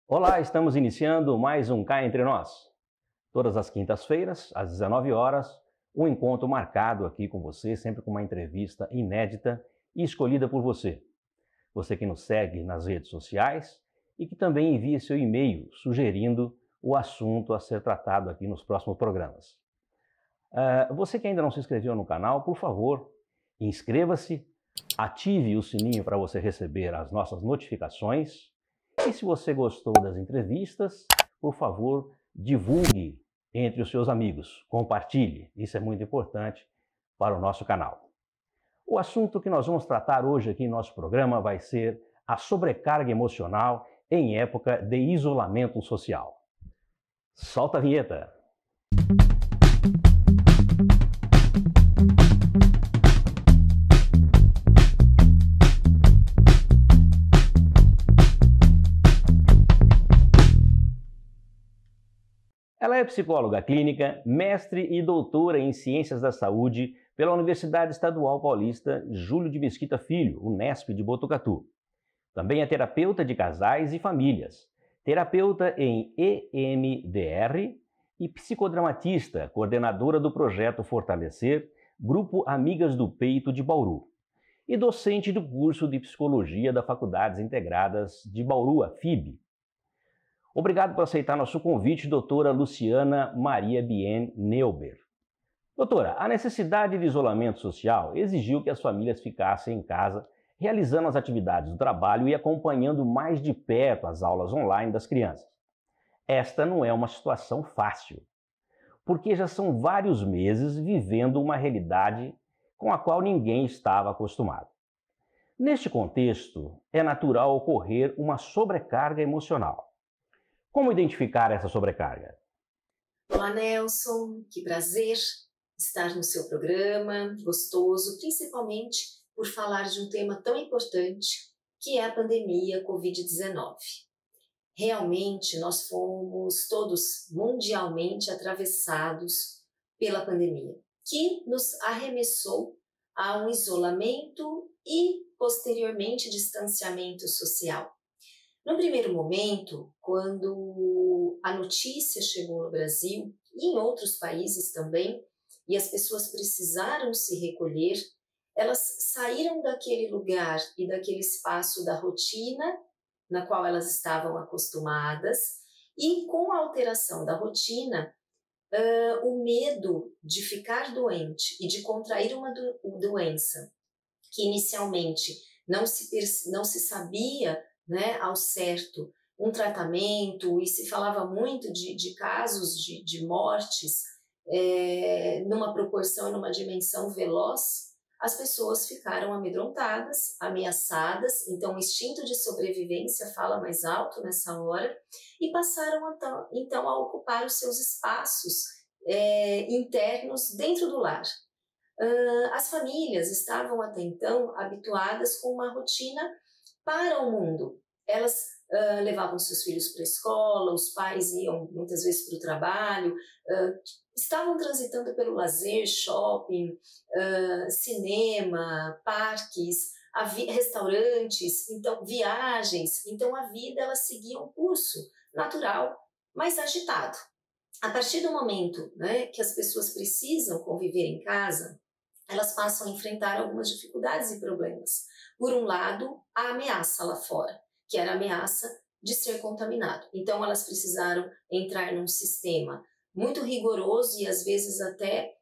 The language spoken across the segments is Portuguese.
Olá, estamos iniciando mais um Cá Entre Nós. Todas as quintas-feiras, às 19 horas, um encontro marcado aqui com você, sempre com uma entrevista inédita e escolhida por você. Você que nos segue nas redes sociais e que também envia seu e-mail sugerindo o assunto a ser tratado aqui nos próximos programas. Você que ainda não se inscreveu no canal, por favor, inscreva-se, ative o sininho para você receber as nossas notificações. E se você gostou das entrevistas, por favor, divulgue entre os seus amigos, compartilhe, isso é muito importante para o nosso canal. O assunto que nós vamos tratar hoje aqui em nosso programa vai ser a sobrecarga emocional em época de isolamento social. Solta a vinheta! Ela é psicóloga clínica, mestre e doutora em Ciências da Saúde pela Universidade Estadual Paulista Júlio de Mesquita Filho, Unesp de Botucatu. Também é terapeuta de casais e famílias, terapeuta em EMDR e psicodramatista, coordenadora do projeto Fortalecer, Grupo Amigas do Peito de Bauru, e docente do curso de Psicologia da Faculdades Integradas de Bauru, a FIB. Obrigado por aceitar nosso convite, doutora Luciana Maria Bien Neuber. Doutora, a necessidade de isolamento social exigiu que as famílias ficassem em casa, realizando as atividades do trabalho e acompanhando mais de perto as aulas online das crianças. Esta não é uma situação fácil, porque já são vários meses vivendo uma realidade com a qual ninguém estava acostumado. Neste contexto, é natural ocorrer uma sobrecarga emocional. Como identificar essa sobrecarga? Olá, Nelson, que prazer estar no seu programa, gostoso, principalmente por falar de um tema tão importante que é a pandemia Covid-19. Realmente, nós fomos todos mundialmente atravessados pela pandemia, que nos arremessou a um isolamento e, posteriormente, distanciamento social. No primeiro momento, quando a notícia chegou no Brasil e em outros países também, e as pessoas precisaram se recolher, elas saíram daquele lugar e daquele espaço da rotina na qual elas estavam acostumadas, e com a alteração da rotina, o medo de ficar doente e de contrair uma doença que inicialmente não se sabia, né, ao certo, um tratamento, e se falava muito de casos de mortes numa proporção e numa dimensão veloz, as pessoas ficaram amedrontadas, ameaçadas, então o instinto de sobrevivência fala mais alto nessa hora, e passaram então a ocupar os seus espaços internos dentro do lar. As famílias estavam até então habituadas com uma rotina para o mundo. Elas levavam seus filhos para a escola, os pais iam muitas vezes para o trabalho, estavam transitando pelo lazer, shopping, cinema, parques, restaurantes, então viagens. Então a vida ela seguia um curso natural, mas agitado. A partir do momento, né, que as pessoas precisam conviver em casa, elas passam a enfrentar algumas dificuldades e problemas. Por um lado, a ameaça lá fora, que era a ameaça de ser contaminado. Então, elas precisaram entrar num sistema muito rigoroso e, às vezes, até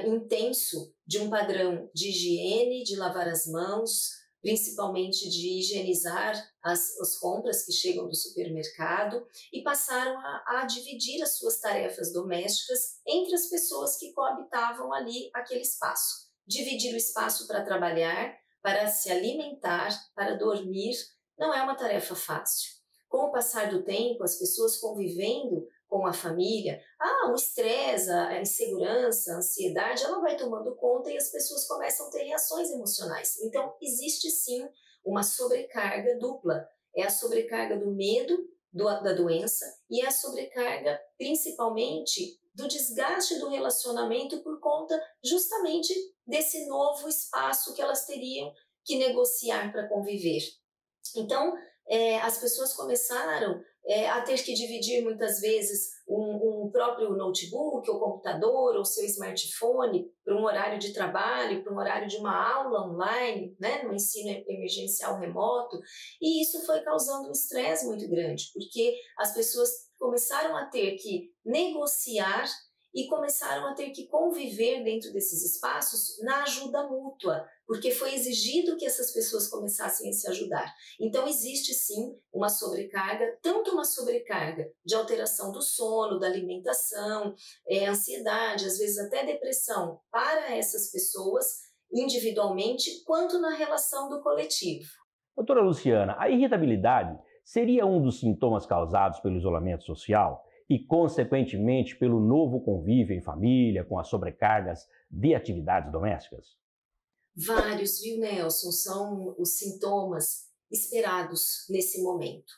intenso, de um padrão de higiene, de lavar as mãos, principalmente de higienizar as compras que chegam do supermercado, e passaram a dividir as suas tarefas domésticas entre as pessoas que coabitavam ali aquele espaço. Dividir o espaço para trabalhar, para se alimentar, para dormir, não é uma tarefa fácil. Com o passar do tempo, as pessoas convivendo com a família, o estresse, a insegurança, a ansiedade, ela vai tomando conta e as pessoas começam a ter reações emocionais. Então, existe sim uma sobrecarga dupla. É a sobrecarga do medo da doença e a sobrecarga, principalmente, do desgaste do relacionamento por conta justamente desse novo espaço que elas teriam que negociar para conviver. Então, as pessoas começaram a ter que dividir muitas vezes um próprio notebook ou computador ou seu smartphone para um horário de trabalho, para um horário de uma aula online, né, no ensino emergencial remoto, e isso foi causando um estresse muito grande, porque as pessoas começaram a ter que negociar e começaram a ter que conviver dentro desses espaços na ajuda mútua, porque foi exigido que essas pessoas começassem a se ajudar. Então existe sim uma sobrecarga, tanto uma sobrecarga de alteração do sono, da alimentação, ansiedade, às vezes até depressão para essas pessoas individualmente, quanto na relação do coletivo. Doutora Luciana, a irritabilidade seria um dos sintomas causados pelo isolamento social e, consequentemente, pelo novo convívio em família com as sobrecargas de atividades domésticas? Vários, viu, Nelson, são os sintomas esperados nesse momento.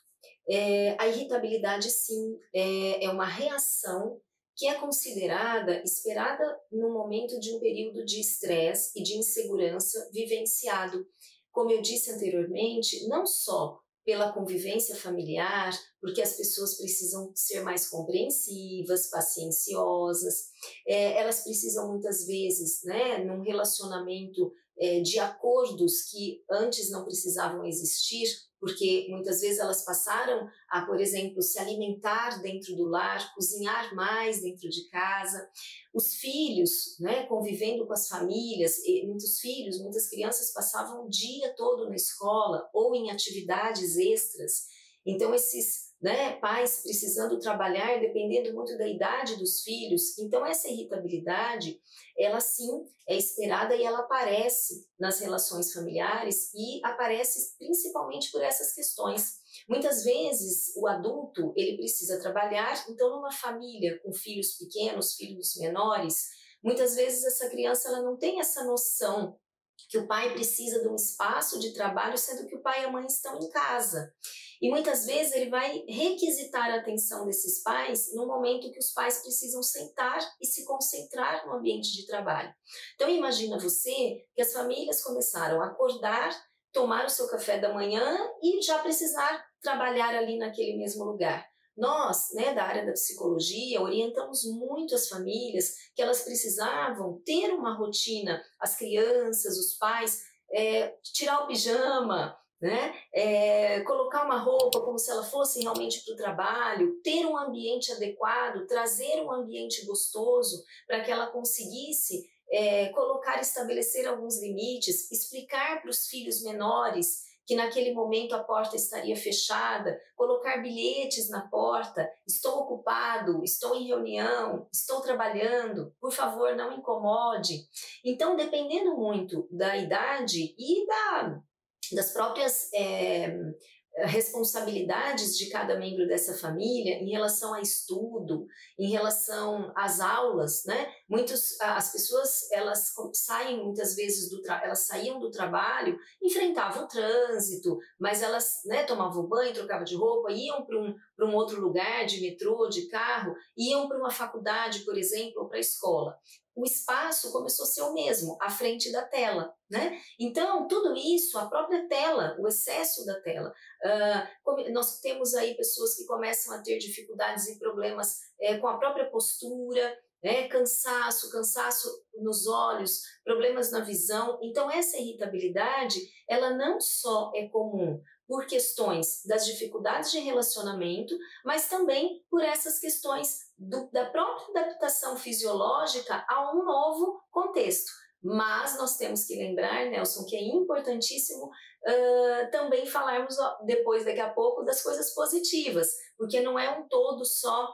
A irritabilidade, sim, é uma reação que é considerada, esperada no momento de um período de estresse e de insegurança vivenciado, como eu disse anteriormente, não só pela convivência familiar, porque as pessoas precisam ser mais compreensivas, pacienciosas, elas precisam muitas vezes, né, num relacionamento de acordos que antes não precisavam existir, porque muitas vezes elas passaram a, por exemplo, se alimentar dentro do lar, cozinhar mais dentro de casa. Os filhos, né, convivendo com as famílias, muitos filhos, muitas crianças passavam o dia todo na escola ou em atividades extras. Então esses, né, pais precisando trabalhar, dependendo muito da idade dos filhos. Então essa irritabilidade, ela sim é esperada e ela aparece nas relações familiares e aparece principalmente por essas questões. Muitas vezes o adulto, ele precisa trabalhar, então numa família com filhos pequenos, filhos menores, muitas vezes essa criança ela não tem essa noção que o pai precisa de um espaço de trabalho, sendo que o pai e a mãe estão em casa. E muitas vezes ele vai requisitar a atenção desses pais no momento que os pais precisam sentar e se concentrar no ambiente de trabalho. Então imagina você que as famílias começaram a acordar, tomar o seu café da manhã e já precisar trabalhar ali naquele mesmo lugar. Nós, né, da área da psicologia, orientamos muito as famílias que elas precisavam ter uma rotina, as crianças, os pais, tirar o pijama, né? Colocar uma roupa como se ela fosse realmente para o trabalho, ter um ambiente adequado, trazer um ambiente gostoso para que ela conseguisse estabelecer alguns limites, explicar para os filhos menores que naquele momento a porta estaria fechada, colocar bilhetes na porta, estou ocupado, estou em reunião, estou trabalhando, por favor, não incomode. Então, dependendo muito da idade e das próprias responsabilidades de cada membro dessa família em relação a estudo, em relação às aulas, né? As pessoas elas saem muitas vezes elas saíam do trabalho, enfrentavam o trânsito, mas elas, né, tomavam banho, trocavam de roupa, iam para um outro lugar de metrô, de carro, iam para uma faculdade, por exemplo, ou para a escola. O espaço começou a ser o mesmo, à frente da tela, né? Então, tudo isso, a própria tela, o excesso da tela. Nós temos aí pessoas que começam a ter dificuldades e problemas com a própria postura, cansaço nos olhos, problemas na visão. Então, essa irritabilidade, ela não só é comum por questões das dificuldades de relacionamento, mas também por essas questões da própria adaptação fisiológica a um novo contexto. Mas nós temos que lembrar, Nelson, que é importantíssimo também falarmos daqui a pouco, das coisas positivas, porque não é um todo só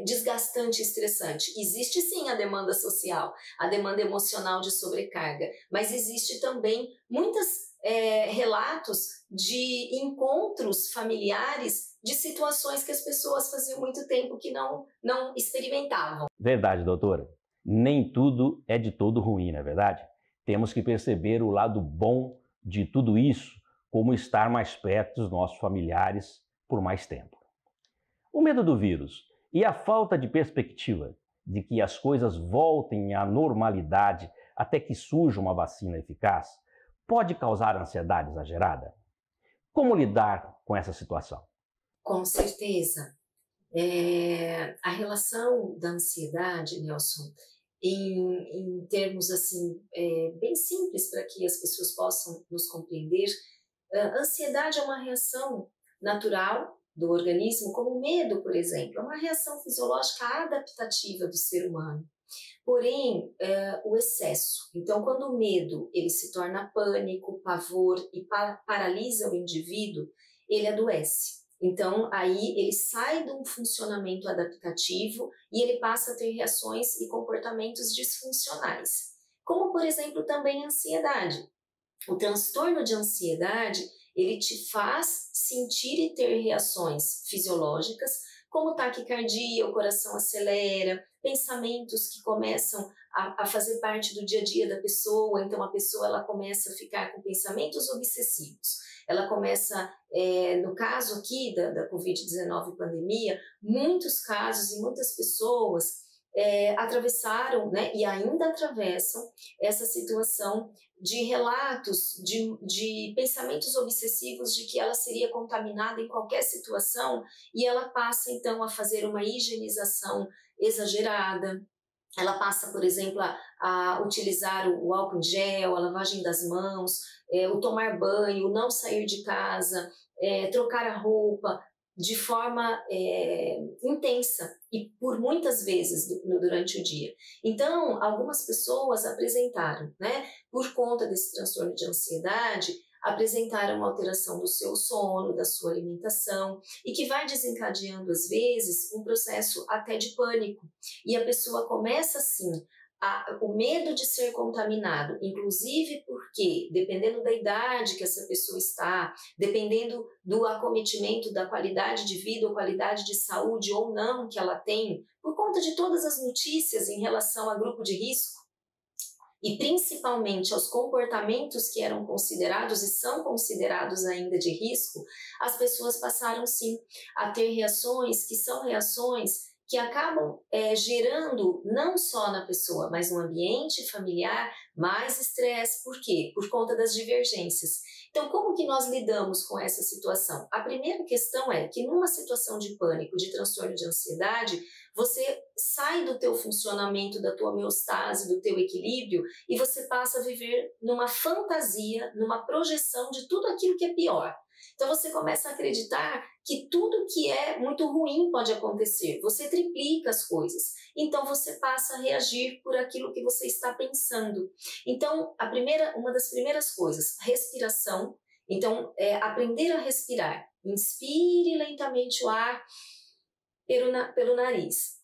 desgastante e estressante. Existe sim a demanda social, a demanda emocional de sobrecarga, mas existe também muitos relatos de encontros familiares, de situações que as pessoas faziam muito tempo que não experimentavam. Verdade, doutora. Nem tudo é de todo ruim, não é verdade? Temos que perceber o lado bom de tudo isso, como estar mais perto dos nossos familiares por mais tempo. O medo do vírus e a falta de perspectiva de que as coisas voltem à normalidade até que surja uma vacina eficaz pode causar ansiedade exagerada? Como lidar com essa situação? Com certeza. A relação da ansiedade, Nelson, em termos assim, bem simples para que as pessoas possam nos compreender, a ansiedade é uma reação natural do organismo, como o medo, por exemplo, é uma reação fisiológica adaptativa do ser humano. Porém, o excesso. Então, quando o medo ele se torna pânico, pavor e paralisa o indivíduo, ele adoece. Então, aí ele sai de um funcionamento adaptativo e ele passa a ter reações e comportamentos disfuncionais. Como, por exemplo, também a ansiedade. O transtorno de ansiedade, ele te faz sentir e ter reações fisiológicas, como taquicardia, o coração acelera, pensamentos que começam a fazer parte do dia a dia da pessoa, então a pessoa ela começa a ficar com pensamentos obsessivos. Ela começa, no caso aqui da Covid-19 pandemia, muitos casos e muitas pessoas atravessaram, né, e ainda atravessam essa situação de relatos, de pensamentos obsessivos de que ela seria contaminada em qualquer situação e ela passa então a fazer uma higienização exagerada. Ela passa, por exemplo, a utilizar o álcool em gel, a lavagem das mãos, o tomar banho, o não sair de casa, trocar a roupa de forma intensa e por muitas vezes durante o dia. Então, algumas pessoas apresentaram, né, por conta desse transtorno de ansiedade, apresentaram uma alteração do seu sono, da sua alimentação, e que vai desencadeando, às vezes, um processo até de pânico. E a pessoa começa, assim, o medo de ser contaminado, inclusive porque, dependendo da idade que essa pessoa está, dependendo do acometimento da qualidade de vida ou qualidade de saúde ou não que ela tem, por conta de todas as notícias em relação a grupo de risco, e principalmente aos comportamentos que eram considerados e são considerados ainda de risco, as pessoas passaram sim a ter reações que são reações que acabam gerando não só na pessoa, mas no ambiente familiar mais estresse. Por quê? Por conta das divergências. Então, como que nós lidamos com essa situação? A primeira questão é que numa situação de pânico, de transtorno de ansiedade, você sai do teu funcionamento, da tua homeostase, do teu equilíbrio e você passa a viver numa fantasia, numa projeção de tudo aquilo que é pior. Então você começa a acreditar que tudo que é muito ruim pode acontecer, você triplica as coisas, então você passa a reagir por aquilo que você está pensando. Então uma das primeiras coisas, respiração. Então aprender a respirar, inspire lentamente o ar pelo nariz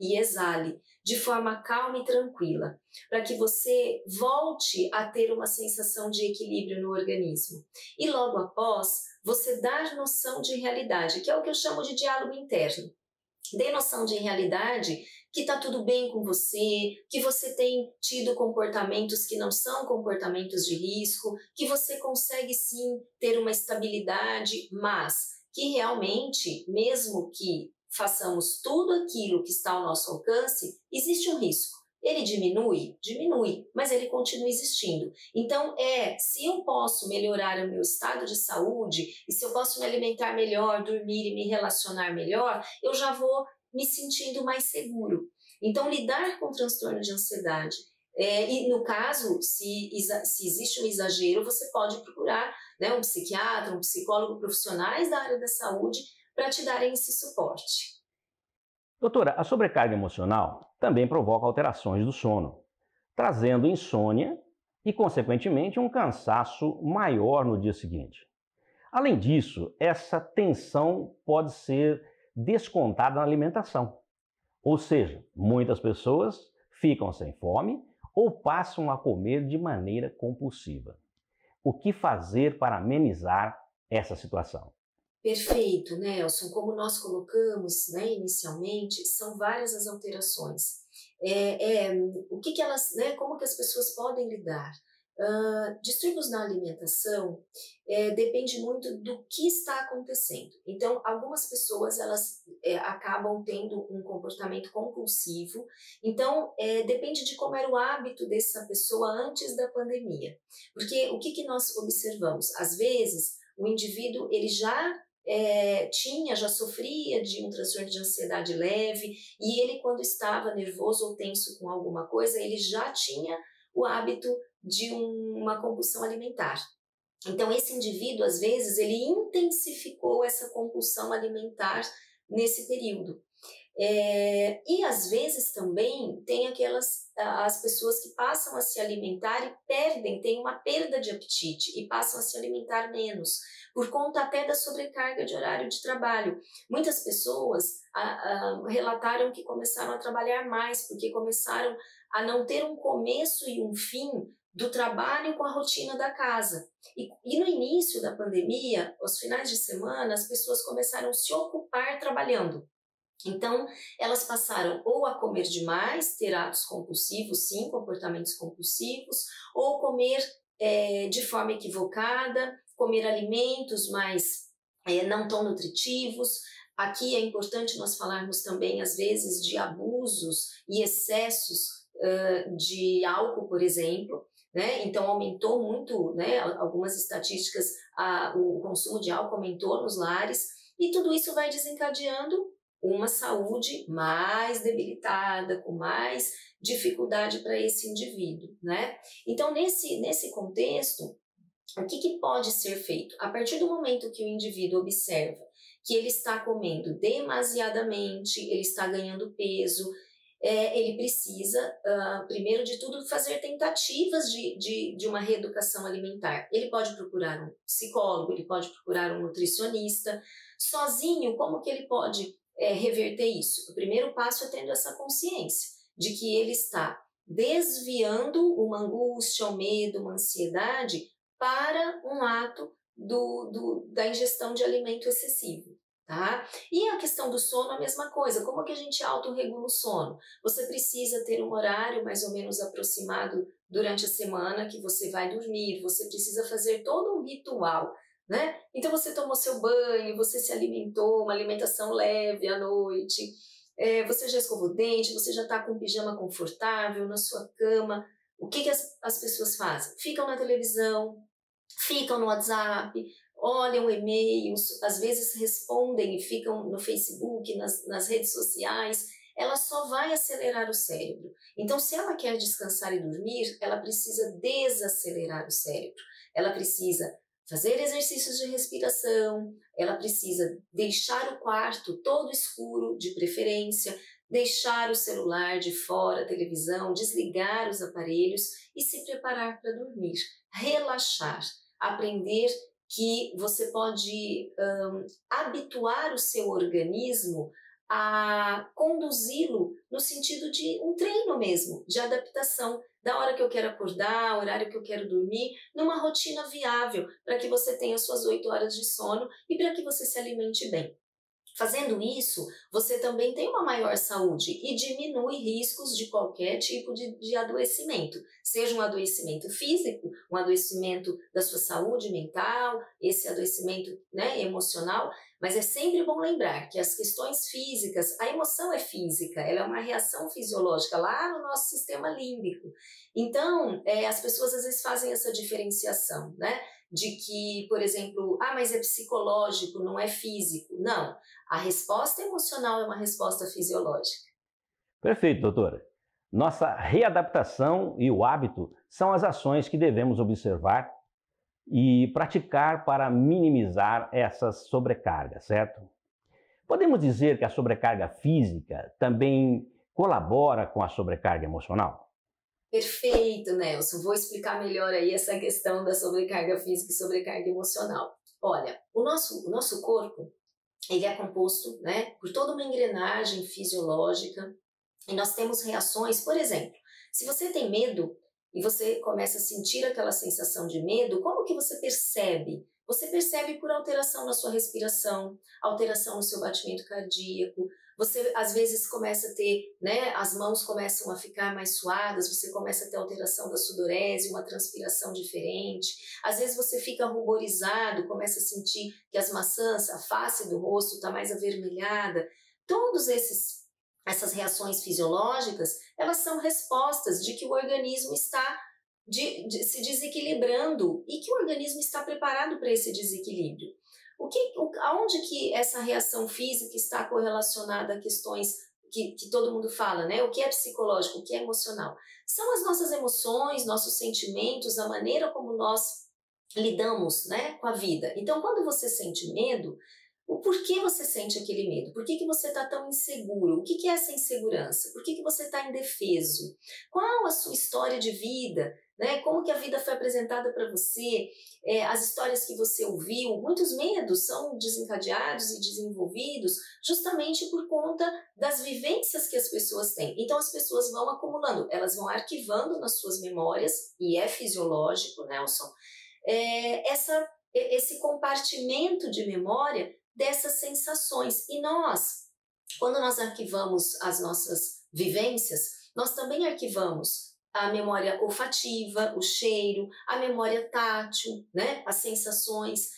e exale de forma calma e tranquila, para que você volte a ter uma sensação de equilíbrio no organismo. E logo após, você dar noção de realidade, que é o que eu chamo de diálogo interno. Dê noção de realidade, que está tudo bem com você, que você tem tido comportamentos que não são comportamentos de risco, que você consegue sim ter uma estabilidade, mas que realmente, mesmo que façamos tudo aquilo que está ao nosso alcance, existe um risco. Ele diminui? Diminui, mas ele continua existindo. Então, se eu posso melhorar o meu estado de saúde, e se eu posso me alimentar melhor, dormir e me relacionar melhor, eu já vou me sentindo mais seguro. Então, lidar com o transtorno de ansiedade, e no caso, se existe um exagero, você pode procurar, né, um psiquiatra, um psicólogo, profissionais da área da saúde, para te darem esse suporte. Doutora, a sobrecarga emocional também provoca alterações do sono, trazendo insônia e, consequentemente, um cansaço maior no dia seguinte. Além disso, essa tensão pode ser descontada na alimentação. Ou seja, muitas pessoas ficam sem fome ou passam a comer de maneira compulsiva. O que fazer para amenizar essa situação? Perfeito, Nelson. Como nós colocamos, né, inicialmente, são várias as alterações. O que elas, né, como que as pessoas podem lidar? Distúrbios na alimentação depende muito do que está acontecendo. Então, algumas pessoas elas acabam tendo um comportamento compulsivo. Então, depende de como era o hábito dessa pessoa antes da pandemia. Porque o que nós observamos? Às vezes, o indivíduo ele já já sofria de um transtorno de ansiedade leve, e ele, quando estava nervoso ou tenso com alguma coisa, ele já tinha o hábito de uma compulsão alimentar. Então, esse indivíduo, às vezes, ele intensificou essa compulsão alimentar nesse período. E às vezes também tem as pessoas que passam a se alimentar e tem uma perda de apetite e passam a se alimentar menos, por conta até da sobrecarga de horário de trabalho. Muitas pessoas relataram que começaram a trabalhar mais, porque começaram a não ter um começo e um fim do trabalho com a rotina da casa. E no início da pandemia, aos finais de semana, as pessoas começaram a se ocupar trabalhando. Então, elas passaram ou a comer demais, ter atos compulsivos, sim, comportamentos compulsivos, ou comer de forma equivocada, comer alimentos mais não tão nutritivos. Aqui é importante nós falarmos também, às vezes, de abusos e excessos de álcool, por exemplo, né? Então, aumentou muito, né? Algumas estatísticas, o consumo de álcool aumentou nos lares, e tudo isso vai desencadeando uma saúde mais debilitada, com mais dificuldade para esse indivíduo, né? Então, nesse contexto, o que pode ser feito? A partir do momento que o indivíduo observa que ele está comendo demasiadamente, ele está ganhando peso, ele precisa, primeiro de tudo, fazer tentativas de uma reeducação alimentar. Ele pode procurar um psicólogo, ele pode procurar um nutricionista. Sozinho, como que ele pode reverter isso? O primeiro passo é tendo essa consciência de que ele está desviando uma angústia, um medo, uma ansiedade para um ato da ingestão de alimento excessivo. Tá? E a questão do sono, a mesma coisa. Como que a gente autorregula o sono? Você precisa ter um horário mais ou menos aproximado durante a semana que você vai dormir, você precisa fazer todo um ritual, né? Então você tomou seu banho, você se alimentou, uma alimentação leve à noite, você já escovou o dente, você já está com um pijama confortável na sua cama. O que as pessoas fazem? Ficam na televisão, ficam no WhatsApp, olham e-mails, às vezes respondem e ficam no Facebook, nas redes sociais. Ela só vai acelerar o cérebro. Então, se ela quer descansar e dormir, ela precisa desacelerar o cérebro. Ela precisa fazer exercícios de respiração, ela precisa deixar o quarto todo escuro, de preferência, deixar o celular de fora, a televisão, desligar os aparelhos e se preparar para dormir, relaxar, aprender que você pode habituar o seu organismo a conduzi-lo no sentido de um treino mesmo, de adaptação, da hora que eu quero acordar, horário que eu quero dormir, numa rotina viável, para que você tenha suas 8 horas de sono e para que você se alimente bem. Fazendo isso, você também tem uma maior saúde e diminui riscos de qualquer tipo de adoecimento, seja um adoecimento físico, um adoecimento da sua saúde mental, esse adoecimento, né, emocional, mas é sempre bom lembrar que as questões físicas, a emoção é física, ela é uma reação fisiológica lá no nosso sistema límbico. Então, as pessoas às vezes fazem essa diferenciação, né? De que, por exemplo, mas é psicológico, não é físico. Não, a resposta emocional é uma resposta fisiológica. Perfeito, doutora. Nossa readaptação e o hábito são as ações que devemos observar e praticar para minimizar essas sobrecargas, certo? Podemos dizer que a sobrecarga física também colabora com a sobrecarga emocional? Perfeito, Nelson. Vou explicar melhor aí essa questão da sobrecarga física e sobrecarga emocional. Olha, o nosso corpo, ele é composto, né, por toda uma engrenagem fisiológica, e nós temos reações. Por exemplo, se você tem medo e você começa a sentir aquela sensação de medo, como que você percebe? Você percebe por alteração na sua respiração, alteração no seu batimento cardíaco. Você às vezes começa a ter, né, as mãos começam a ficar mais suadas, você começa a ter alteração da sudorese, uma transpiração diferente. Às vezes você fica ruborizado, começa a sentir que as maçãs, a face do rosto está mais avermelhada. Todos essas reações fisiológicas, elas são respostas de que o organismo está se desequilibrando e que o organismo está preparado para esse desequilíbrio. Aonde que essa reação física está correlacionada a questões que todo mundo fala, né? O que é psicológico, o que é emocional? São as nossas emoções, nossos sentimentos, a maneira como nós lidamos, né, com a vida. Então, quando você sente medo, o porquê você sente aquele medo? Por que você está tão inseguro? O que é essa insegurança? Por que você está indefeso? Qual a sua história de vida? Né? Como que a vida foi apresentada para você? As histórias que você ouviu? Muitos medos são desencadeados e desenvolvidos justamente por conta das vivências que as pessoas têm. Então as pessoas vão acumulando, elas vão arquivando nas suas memórias, e é fisiológico, Nelson, esse compartimento de memória dessas sensações. E nós, quando nós arquivamos as nossas vivências, nós também arquivamos a memória olfativa, o cheiro, a memória tátil, né? As sensações.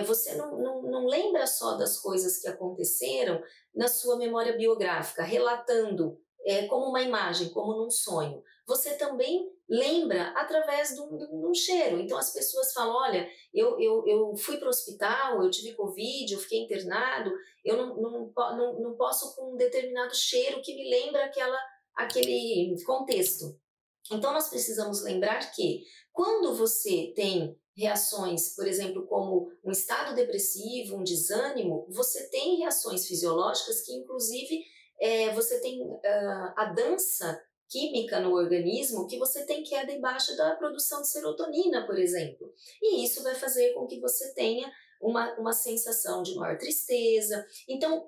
Você não lembra só das coisas que aconteceram na sua memória biográfica, relatando como uma imagem, como num sonho. Você também lembra através de um cheiro. Então as pessoas falam, olha, eu fui para o hospital, eu tive Covid, eu fiquei internado, eu não posso com um determinado cheiro que me lembra aquele contexto. Então nós precisamos lembrar que quando você tem reações, por exemplo, como um estado depressivo, um desânimo, você tem reações fisiológicas que inclusive você tem a dança química no organismo que você tem queda embaixo da produção de serotonina, por exemplo. E isso vai fazer com que você tenha uma sensação de maior tristeza. Então,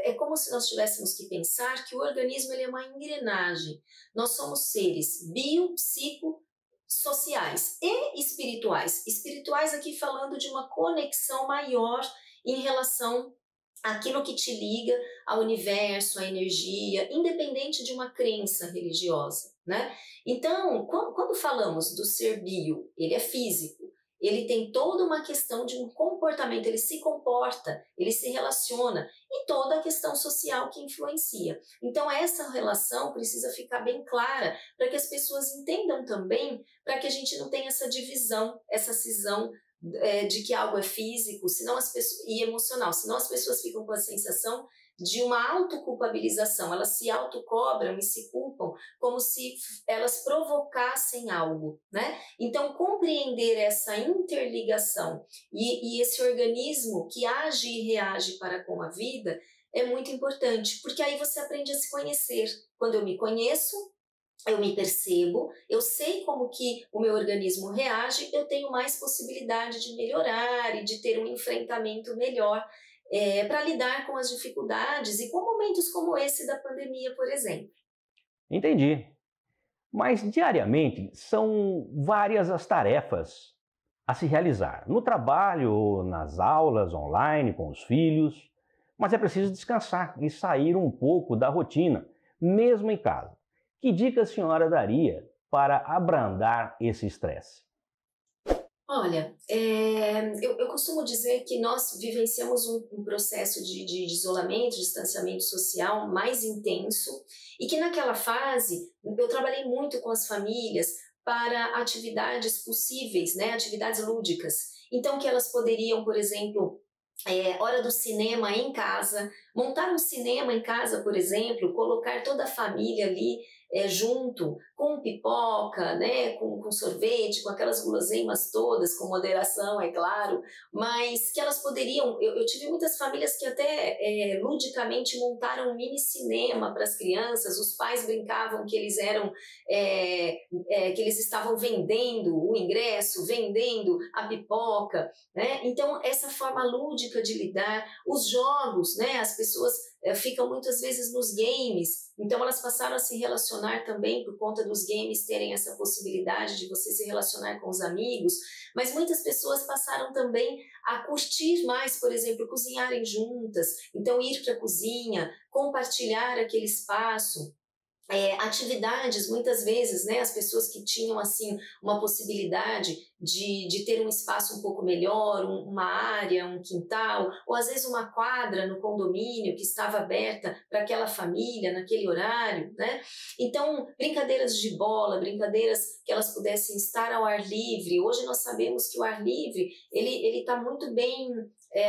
é como se nós tivéssemos que pensar que o organismo ele é uma engrenagem. Nós somos seres biopsicossociais e espirituais. Espirituais aqui falando de uma conexão maior em relação aquilo que te liga ao universo, à energia, independente de uma crença religiosa, né? Então, quando falamos do ser bio, ele é físico, ele tem toda uma questão de um comportamento, ele se comporta, ele se relaciona, e toda a questão social que influencia. Então, essa relação precisa ficar bem clara para que as pessoas entendam também, para que a gente não tenha essa divisão, essa cisão de que algo é físico e emocional, senão as pessoas ficam com a sensação de uma autoculpabilização, elas se autocobram e se culpam como se elas provocassem algo, né? Então, compreender essa interligação e esse organismo que age e reage para com a vida é muito importante, porque aí você aprende a se conhecer. Quando eu me conheço, eu me percebo, eu sei como que o meu organismo reage, eu tenho mais possibilidade de melhorar e de ter um enfrentamento melhor para lidar com as dificuldades e com momentos como esse da pandemia, por exemplo. Entendi. Mas diariamente são várias as tarefas a se realizar, no trabalho, nas aulas online com os filhos, mas é preciso descansar e sair um pouco da rotina, mesmo em casa. Que dica a senhora daria para abrandar esse estresse? Olha, eu costumo dizer que nós vivenciamos um processo de isolamento, de distanciamento social mais intenso e que naquela fase eu trabalhei muito com as famílias para atividades possíveis, né, atividades lúdicas. Então que elas poderiam, por exemplo, hora do cinema em casa, montar um cinema em casa, por exemplo, colocar toda a família ali junto, com pipoca, né, com sorvete, com aquelas guloseimas todas, com moderação, é claro, mas que elas poderiam, eu tive muitas famílias que até ludicamente montaram um mini cinema para as crianças, os pais brincavam que eles que eles estavam vendendo o ingresso, vendendo a pipoca, né? Então essa forma lúdica de lidar, os jogos, né, as pessoas ficam muitas vezes nos games, então elas passaram a se relacionar também por conta dos games terem essa possibilidade de você se relacionar com os amigos, mas muitas pessoas passaram também a curtir mais, por exemplo, cozinharem juntas, então ir para a cozinha, compartilhar aquele espaço. atividades, muitas vezes, né, as pessoas que tinham assim uma possibilidade de ter um espaço um pouco melhor, uma área, um quintal, ou às vezes uma quadra no condomínio que estava aberta para aquela família naquele horário, né? Então, brincadeiras de bola, brincadeiras que elas pudessem estar ao ar livre. Hoje nós sabemos que o ar livre, ele está muito bem,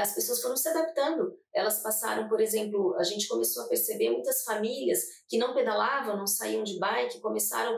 as pessoas foram se adaptando. Elas passaram, por exemplo, a gente começou a perceber muitas famílias que não pedalavam, não saíam de bike, começaram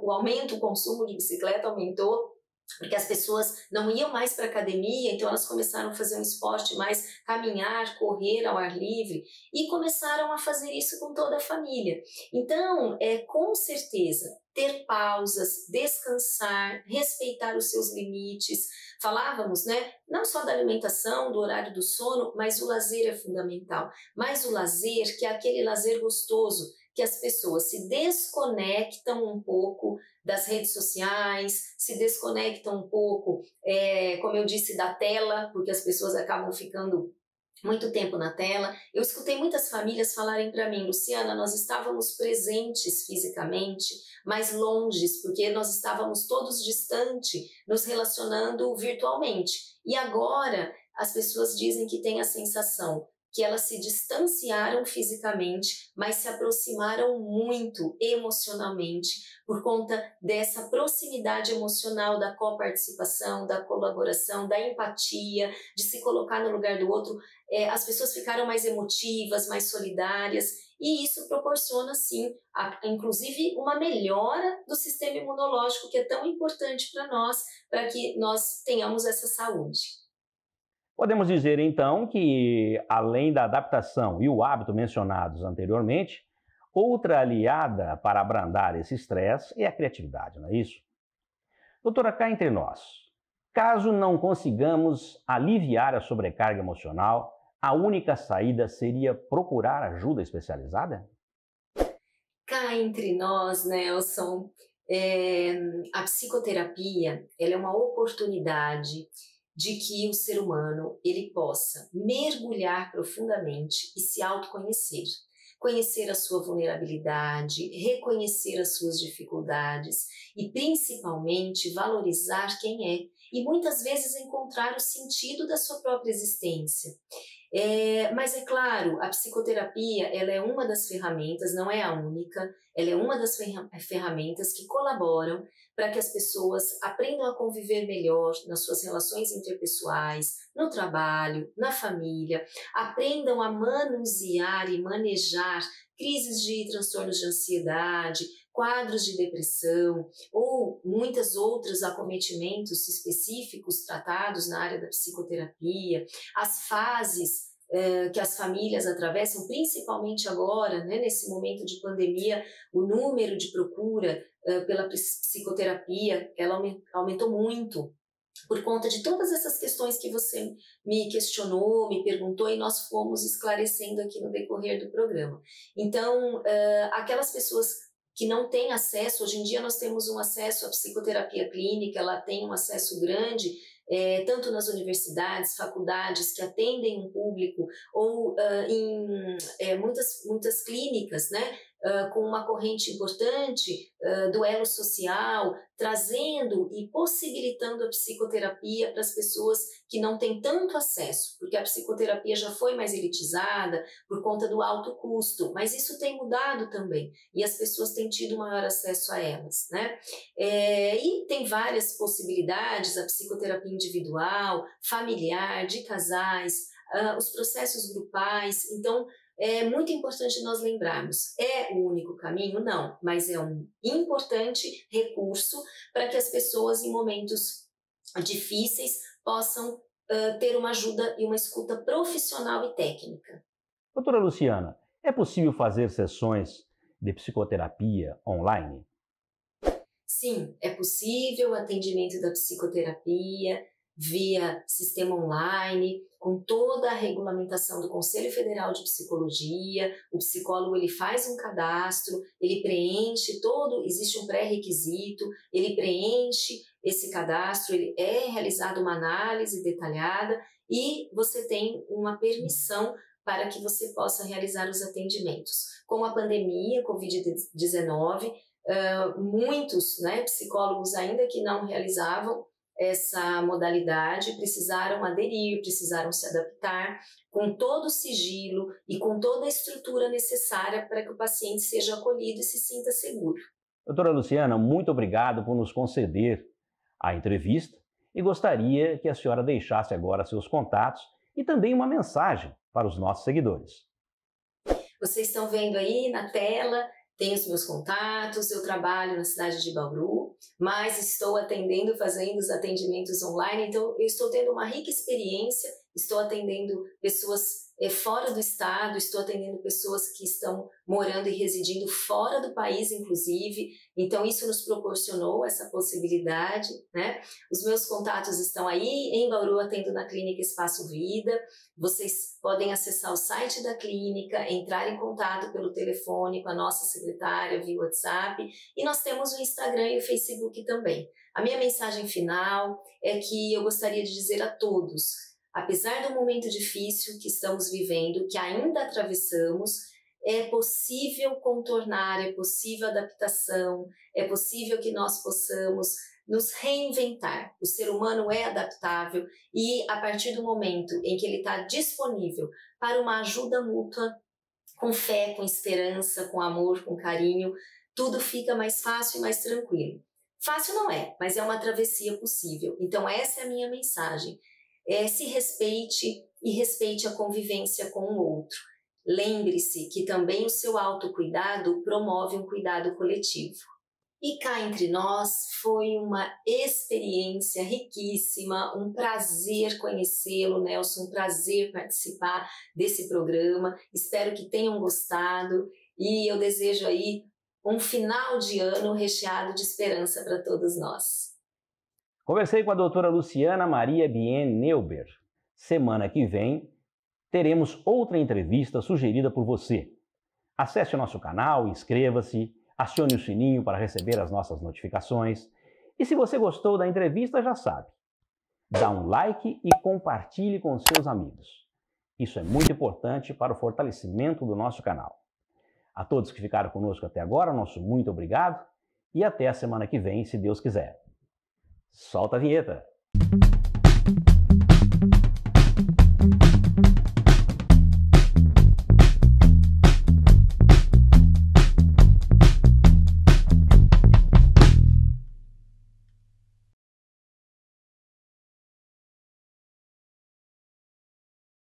o aumento, o consumo de bicicleta aumentou, porque as pessoas não iam mais para a academia, então elas começaram a fazer um esporte mais caminhar, correr ao ar livre, e começaram a fazer isso com toda a família. Então, com certeza, ter pausas, descansar, respeitar os seus limites. Falávamos, né, não só da alimentação, do horário do sono, mas o lazer é fundamental. Mas o lazer, que é aquele lazer gostoso, que as pessoas se desconectam um pouco das redes sociais, se desconectam um pouco, como eu disse, da tela, porque as pessoas acabam ficando muito tempo na tela. Eu escutei muitas famílias falarem para mim: Luciana, nós estávamos presentes fisicamente, mas longes, porque nós estávamos todos distantes, nos relacionando virtualmente. E agora as pessoas dizem que têm a sensação que elas se distanciaram fisicamente, mas se aproximaram muito emocionalmente, por conta dessa proximidade emocional, da coparticipação, da colaboração, da empatia, de se colocar no lugar do outro. As pessoas ficaram mais emotivas, mais solidárias, e isso proporciona, sim, inclusive uma melhora do sistema imunológico, que é tão importante para nós, para que nós tenhamos essa saúde. Podemos dizer, então, que, além da adaptação e o hábito mencionados anteriormente, outra aliada para abrandar esse estresse é a criatividade, não é isso? Doutora, cá entre nós, caso não consigamos aliviar a sobrecarga emocional, a única saída seria procurar ajuda especializada? Cá entre nós, Nelson, a psicoterapia, ela é uma oportunidade de que o ser humano ele possa mergulhar profundamente e se autoconhecer. Conhecer a sua vulnerabilidade, reconhecer as suas dificuldades e, principalmente, valorizar quem é e muitas vezes encontrar o sentido da sua própria existência. Mas é claro, a psicoterapia ela é uma das ferramentas, não é a única, ela é uma das ferramentas que colaboram para que as pessoas aprendam a conviver melhor nas suas relações interpessoais, no trabalho, na família, aprendam a manusear e manejar crises de transtornos de ansiedade, quadros de depressão ou muitos outros acometimentos específicos tratados na área da psicoterapia, as fases que as famílias atravessam, principalmente agora, né, nesse momento de pandemia, o número de procura pela psicoterapia, ela aumentou muito por conta de todas essas questões que você me questionou, me perguntou e nós fomos esclarecendo aqui no decorrer do programa. Então, aquelas pessoas que não têm acesso, hoje em dia nós temos um acesso à psicoterapia clínica, ela tem um acesso grande, tanto nas universidades, faculdades que atendem um público, ou em muitas clínicas, né, com uma corrente importante do elo social, trazendo e possibilitando a psicoterapia para as pessoas que não têm tanto acesso, porque a psicoterapia já foi mais elitizada por conta do alto custo, mas isso tem mudado também, e as pessoas têm tido maior acesso a elas, né? E tem várias possibilidades, a psicoterapia individual, familiar, de casais, os processos grupais. Então, é muito importante nós lembrarmos, é o único caminho? Não, mas é um importante recurso para que as pessoas em momentos difíceis possam ter uma ajuda e uma escuta profissional e técnica. Doutora Luciana, é possível fazer sessões de psicoterapia online? Sim, é possível o atendimento da psicoterapia via sistema online, com toda a regulamentação do Conselho Federal de Psicologia. O psicólogo ele faz um cadastro, ele preenche existe um pré-requisito, ele preenche esse cadastro, é realizada uma análise detalhada e você tem uma permissão para que você possa realizar os atendimentos. Com a pandemia, Covid-19, muitos, né, psicólogos ainda que não realizavam essa modalidade precisaram aderir, precisaram se adaptar com todo o sigilo e com toda a estrutura necessária para que o paciente seja acolhido e se sinta seguro. Doutora Luciana, muito obrigado por nos conceder a entrevista e gostaria que a senhora deixasse agora seus contatos e também uma mensagem para os nossos seguidores. Vocês estão vendo aí na tela, tem os meus contatos, eu trabalho na cidade de Bauru, mas estou atendendo, fazendo os atendimentos online, então eu estou tendo uma rica experiência, estou atendendo pessoas fora do estado, estou atendendo pessoas que estão morando e residindo fora do país, inclusive, então isso nos proporcionou essa possibilidade, né? Os meus contatos estão aí, em Bauru atendo na Clínica Espaço Vida, vocês podem acessar o site da clínica, entrar em contato pelo telefone com a nossa secretária via WhatsApp, e nós temos o Instagram e o Facebook também. A minha mensagem final é que eu gostaria de dizer a todos, apesar do momento difícil que estamos vivendo, que ainda atravessamos, é possível contornar, é possível adaptação, é possível que nós possamos nos reinventar. O ser humano é adaptável e a partir do momento em que ele está disponível para uma ajuda mútua, com fé, com esperança, com amor, com carinho, tudo fica mais fácil e mais tranquilo. Fácil não é, mas é uma travessia possível. Então essa é a minha mensagem. Se respeite e respeite a convivência com o outro. Lembre-se que também o seu autocuidado promove um cuidado coletivo. E cá entre nós foi uma experiência riquíssima, um prazer conhecê-lo, Nelson, um prazer participar desse programa. Espero que tenham gostado e eu desejo aí um final de ano recheado de esperança para todos nós. Conversei com a doutora Luciana Maria Bien Neuber. Semana que vem teremos outra entrevista sugerida por você. Acesse o nosso canal, inscreva-se, acione o sininho para receber as nossas notificações. E se você gostou da entrevista, já sabe, dá um like e compartilhe com seus amigos. Isso é muito importante para o fortalecimento do nosso canal. A todos que ficaram conosco até agora, nosso muito obrigado e até a semana que vem, se Deus quiser. Solta a vinheta!